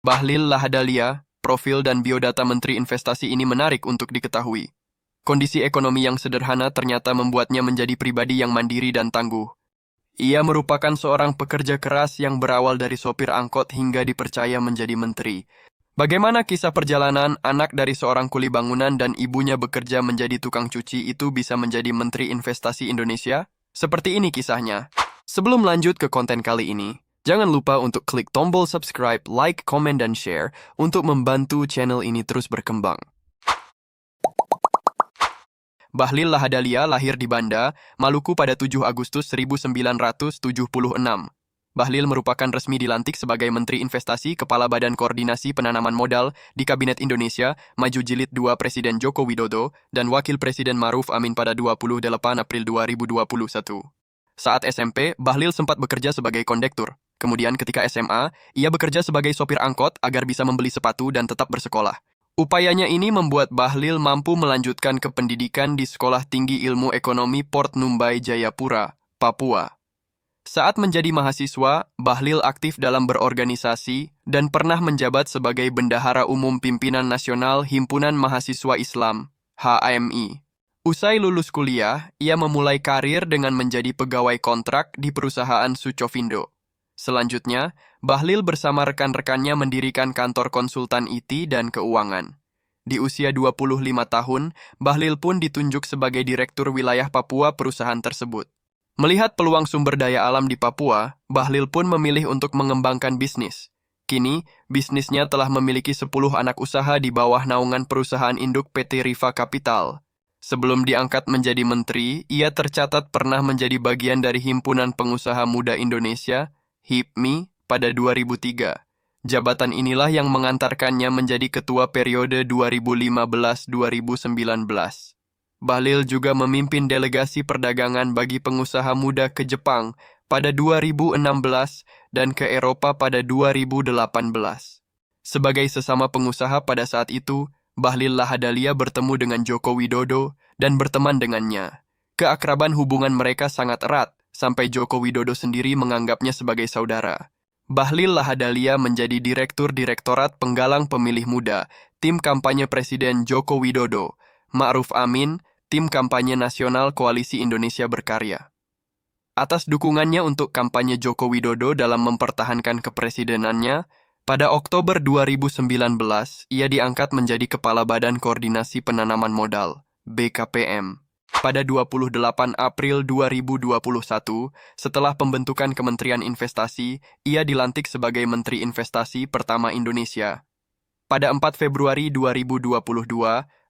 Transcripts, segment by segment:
Bahlil Lahadalia, profil dan biodata Menteri Investasi ini menarik untuk diketahui. Kondisi ekonomi yang sederhana ternyata membuatnya menjadi pribadi yang mandiri dan tangguh. Ia merupakan seorang pekerja keras yang berawal dari sopir angkot hingga dipercaya menjadi menteri. Bagaimana kisah perjalanan anak dari seorang kuli bangunan dan ibunya bekerja menjadi tukang cuci itu bisa menjadi Menteri Investasi Indonesia? Seperti ini kisahnya. Sebelum lanjut ke konten kali ini, jangan lupa untuk klik tombol subscribe, like, komen, dan share untuk membantu channel ini terus berkembang. Bahlil Lahadalia lahir di Banda, Maluku pada 7 Agustus 1976. Bahlil merupakan resmi dilantik sebagai Menteri Investasi Kepala Badan Koordinasi Penanaman Modal di Kabinet Indonesia Maju Jilid 2 Presiden Joko Widodo dan Wakil Presiden Ma'ruf Amin pada 28 April 2021. Saat SMP, Bahlil sempat bekerja sebagai kondektur. Kemudian ketika SMA, ia bekerja sebagai sopir angkot agar bisa membeli sepatu dan tetap bersekolah. Upayanya ini membuat Bahlil mampu melanjutkan ke pendidikan di Sekolah Tinggi Ilmu Ekonomi Port Numbai Jayapura, Papua. Saat menjadi mahasiswa, Bahlil aktif dalam berorganisasi dan pernah menjabat sebagai Bendahara Umum Pimpinan Nasional Himpunan Mahasiswa Islam, HMI. Usai lulus kuliah, ia memulai karir dengan menjadi pegawai kontrak di perusahaan Sucovindo. Selanjutnya, Bahlil bersama rekan-rekannya mendirikan kantor konsultan IT dan keuangan. Di usia 25 tahun, Bahlil pun ditunjuk sebagai Direktur Wilayah Papua perusahaan tersebut. Melihat peluang sumber daya alam di Papua, Bahlil pun memilih untuk mengembangkan bisnis. Kini, bisnisnya telah memiliki 10 anak usaha di bawah naungan perusahaan induk PT Riva Capital. Sebelum diangkat menjadi menteri, ia tercatat pernah menjadi bagian dari Himpunan Pengusaha Muda Indonesia, HIPMI, pada 2003. Jabatan inilah yang mengantarkannya menjadi ketua periode 2015-2019. Bahlil juga memimpin delegasi perdagangan bagi pengusaha muda ke Jepang pada 2016 dan ke Eropa pada 2018. Sebagai sesama pengusaha pada saat itu, Bahlil Lahadalia bertemu dengan Joko Widodo dan berteman dengannya. Keakraban hubungan mereka sangat erat, sampai Joko Widodo sendiri menganggapnya sebagai saudara. Bahlil Lahadalia menjadi Direktur Direktorat Penggalang Pemilih Muda, Tim Kampanye Presiden Joko Widodo, Ma'ruf Amin, Tim Kampanye Nasional Koalisi Indonesia Berkarya. Atas dukungannya untuk kampanye Joko Widodo dalam mempertahankan kepresidenannya, pada Oktober 2019, ia diangkat menjadi Kepala Badan Koordinasi Penanaman Modal, BKPM. Pada 28 April 2021, setelah pembentukan Kementerian Investasi, ia dilantik sebagai Menteri Investasi pertama Indonesia. Pada 4 Februari 2022,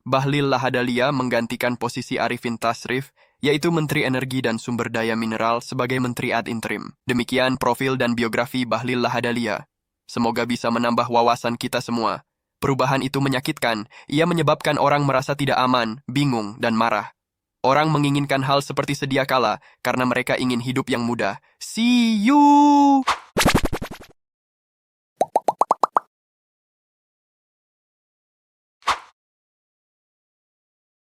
Bahlil Lahadalia menggantikan posisi Arifin Tasrif, yaitu Menteri Energi dan Sumber Daya Mineral sebagai Menteri ad interim. Demikian profil dan biografi Bahlil Lahadalia. Semoga bisa menambah wawasan kita semua. Perubahan itu menyakitkan, ia menyebabkan orang merasa tidak aman, bingung, dan marah. Orang menginginkan hal seperti sedia kala karena mereka ingin hidup yang mudah. See you!